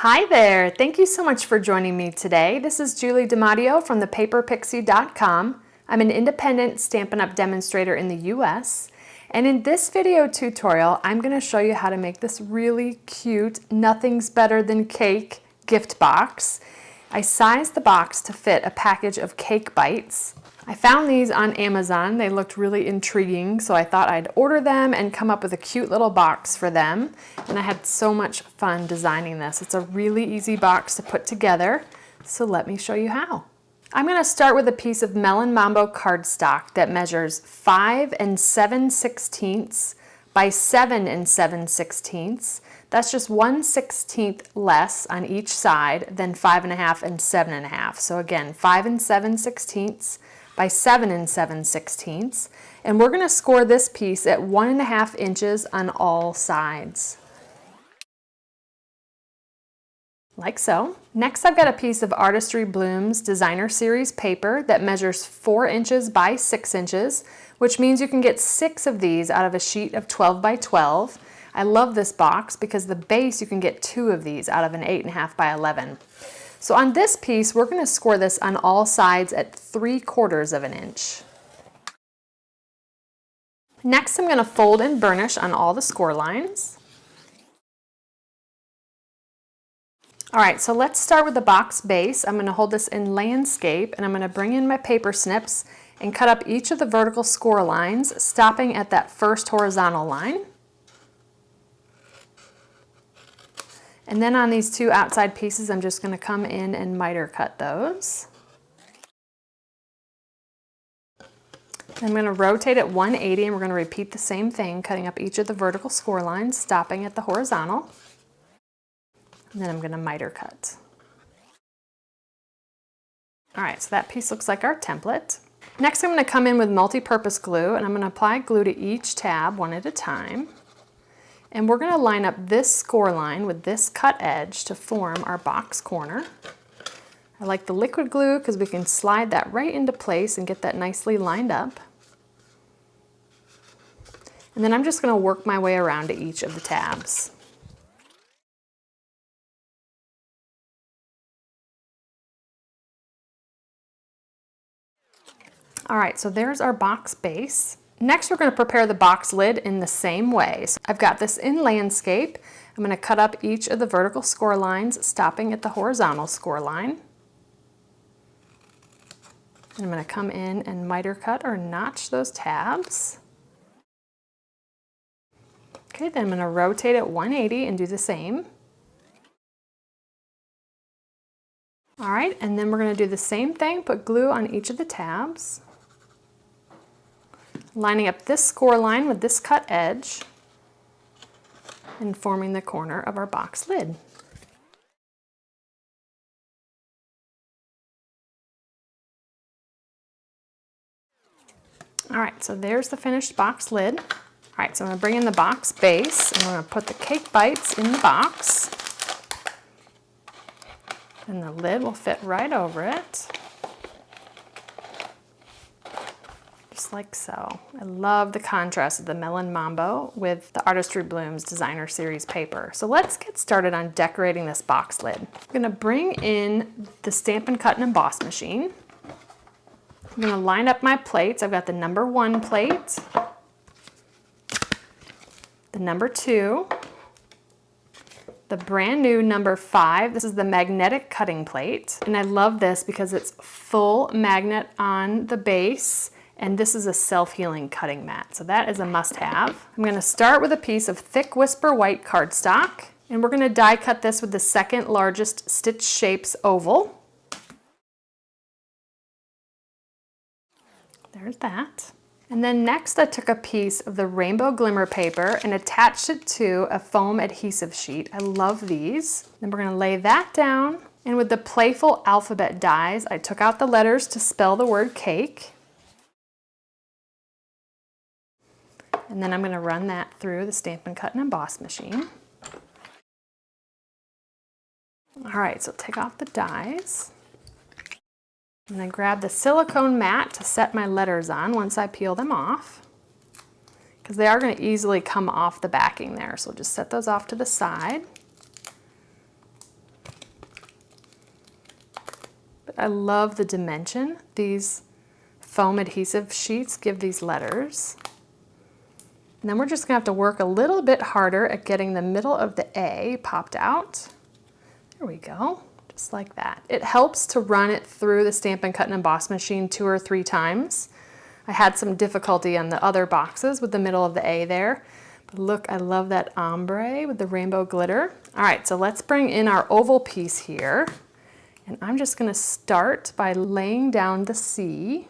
Hi there! Thank you so much for joining me today. This is Julie DiMatteo from thepaperpixie.com. I'm an independent Stampin' Up! Demonstrator in the US. And in this video tutorial, I'm going to show you how to make this really cute Nothing's Better Than Cake gift box. I sized the box to fit a package of cake bites. I found these on Amazon. They looked really intriguing, so I thought I'd order them and come up with a cute little box for them. And I had so much fun designing this. It's a really easy box to put together, so let me show you how. I'm going to start with a piece of Melon Mambo cardstock that measures 5 7/16 by 7 7/16. That's just 1/16 less on each side than 5.5 and 7.5. So again, 5 7/16 by 7 7/16. And we're going to score this piece at 1.5 inches on all sides. Like so. Next, I've got a piece of Artistry Blooms Designer Series paper that measures 4 inches by 6 inches, which means you can get 6 of these out of a sheet of 12 by 12. I love this box because the base you can get 2 of these out of an 8.5 by 11. So on this piece, we're going to score this on all sides at 3/4 of an inch. Next, I'm going to fold and burnish on all the score lines. All right, so let's start with the box base. I'm going to hold this in landscape, and I'm going to bring in my paper snips and cut up each of the vertical score lines, stopping at that first horizontal line. And then on these 2 outside pieces, I'm just going to come in and miter cut those. I'm going to rotate at 180, and we're going to repeat the same thing, cutting up each of the vertical score lines, stopping at the horizontal. And then I'm going to miter cut. All right, so that piece looks like our template. Next, I'm going to come in with multi-purpose glue, and I'm going to apply glue to each tab one at a time. And we're going to line up this score line with this cut edge to form our box corner. I like the liquid glue because we can slide that right into place and get that nicely lined up. And then I'm just going to work my way around to each of the tabs. All right, so there's our box base. Next, we're going to prepare the box lid in the same way. So I've got this in landscape. I'm going to cut up each of the vertical score lines, stopping at the horizontal score line. And I'm going to come in and miter cut or notch those tabs. Okay, then I'm going to rotate at 180 and do the same. All right, and then we're going to do the same thing, put glue on each of the tabs. Lining up this score line with this cut edge and forming the corner of our box lid. All right, so there's the finished box lid. All right, so I'm going to bring in the box base and I'm going to put the cake bites in the box. And the lid will fit right over it. Just like so. I love the contrast of the Melon Mambo with the Artistry Blooms Designer Series paper. So let's get started on decorating this box lid. I'm going to bring in the Stampin' Cut and Emboss machine. I'm going to line up my plates. I've got the number 1 plate, the number 2, the brand new number 5. This is the magnetic cutting plate. And I love this because it's full magnet on the base. And this is a self-healing cutting mat, so that is a must-have. I'm going to start with a piece of thick Whisper White cardstock, and we're going to die cut this with the second largest Stitch Shapes oval. There's that. And then next I took a piece of the Rainbow Glimmer paper and attached it to a foam adhesive sheet. I love these. Then we're going to lay that down, and with the playful alphabet dies, I took out the letters to spell the word cake. And then I'm going to run that through the Stampin' Cut and Emboss machine. All right, so take off the dies. And then grab the silicone mat to set my letters on once I peel them off, because they are going to easily come off the backing there. So just set those off to the side. But I love the dimension. These foam adhesive sheets give these letters. And then we're just gonna have to work a little bit harder at getting the middle of the A popped out. There we go, just like that. It helps to run it through the Stampin' Cut and Emboss machine 2 or 3 times. I had some difficulty on the other boxes with the middle of the A there. But look, I love that ombre with the rainbow glitter. All right, so let's bring in our oval piece here. And I'm just gonna start by laying down the C.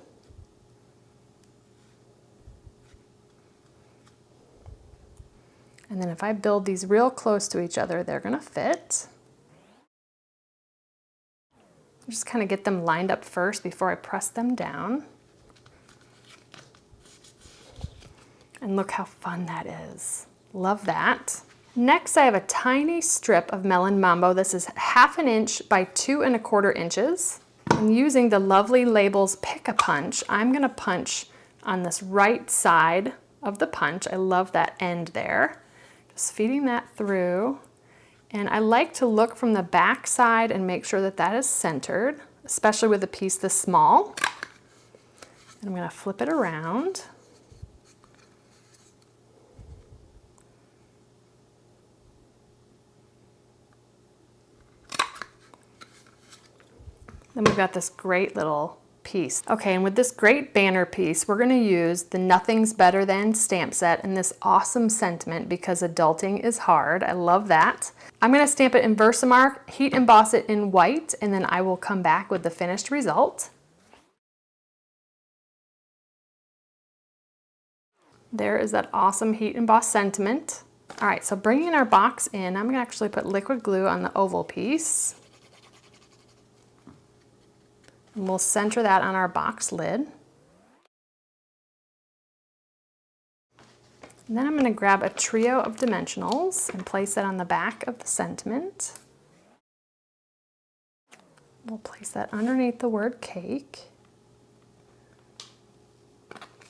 And then if I build these real close to each other, they're gonna fit. Just kind of get them lined up first before I press them down. And look how fun that is. Love that. Next, I have a tiny strip of Melon Mambo. This is 1/2 inch by 2 1/4 inches. And using the Lovely Labels Pick-a-Punch, I'm gonna punch on this right side of the punch. I love that end there. Just feeding that through. And I like to look from the back side and make sure that that is centered, especially with a piece this small. And I'm gonna flip it around. Then we've got this great little piece. Okay, and with this great banner piece, we're gonna use the Nothing's Better Than stamp set and this awesome sentiment because adulting is hard. I love that. I'm gonna stamp it in Versamark, heat emboss it in white, and then I will come back with the finished result. There is that awesome heat emboss sentiment. All right, so bringing our box in, I'm gonna actually put liquid glue on the oval piece. And we'll center that on our box lid. And then I'm going to grab a trio of dimensionals and place that on the back of the sentiment. We'll place that underneath the word cake.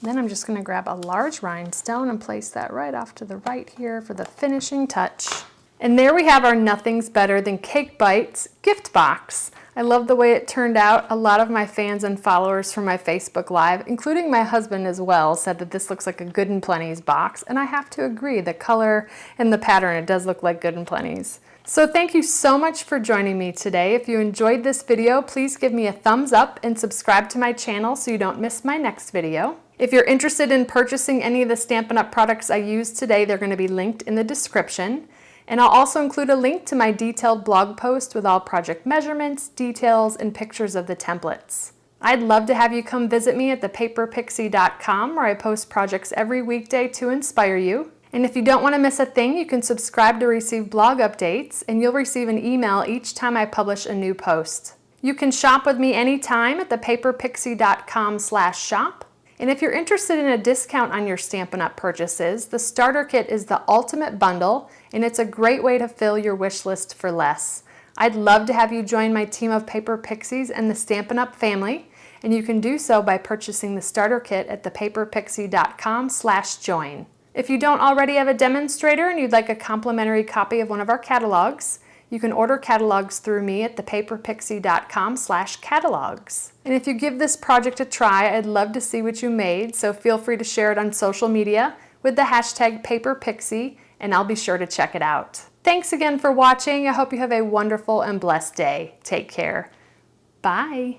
Then I'm just going to grab a large rhinestone and place that right off to the right here for the finishing touch. And there we have our Nothing's Better Than Cake Bites gift box. I love the way it turned out. A lot of my fans and followers from my Facebook Live, including my husband as well, said that this looks like a Good 'n Plenty's box, and I have to agree. The color and the pattern, it does look like Good 'n Plenty's. So thank you so much for joining me today. If you enjoyed this video, please give me a thumbs up and subscribe to my channel so you don't miss my next video. If you're interested in purchasing any of the Stampin' Up! Products I used today, they're going to be linked in the description. And I'll also include a link to my detailed blog post with all project measurements, details, and pictures of the templates. I'd love to have you come visit me at thepaperpixie.com where I post projects every weekday to inspire you. And if you don't want to miss a thing, you can subscribe to receive blog updates, and you'll receive an email each time I publish a new post. You can shop with me anytime at thepaperpixie.com/shop. And if you're interested in a discount on your Stampin' Up! Purchases, the starter kit is the ultimate bundle, and it's a great way to fill your wish list for less. I'd love to have you join my team of Paper Pixies and the Stampin' Up! Family, and you can do so by purchasing the starter kit at thepaperpixie.com/join. If you don't already have a demonstrator and you'd like a complimentary copy of one of our catalogs, you can order catalogs through me at thepaperpixie.com/catalogs. And if you give this project a try, I'd love to see what you made, so feel free to share it on social media with the hashtag #PaperPixie, and I'll be sure to check it out. Thanks again for watching. I hope you have a wonderful and blessed day. Take care. Bye.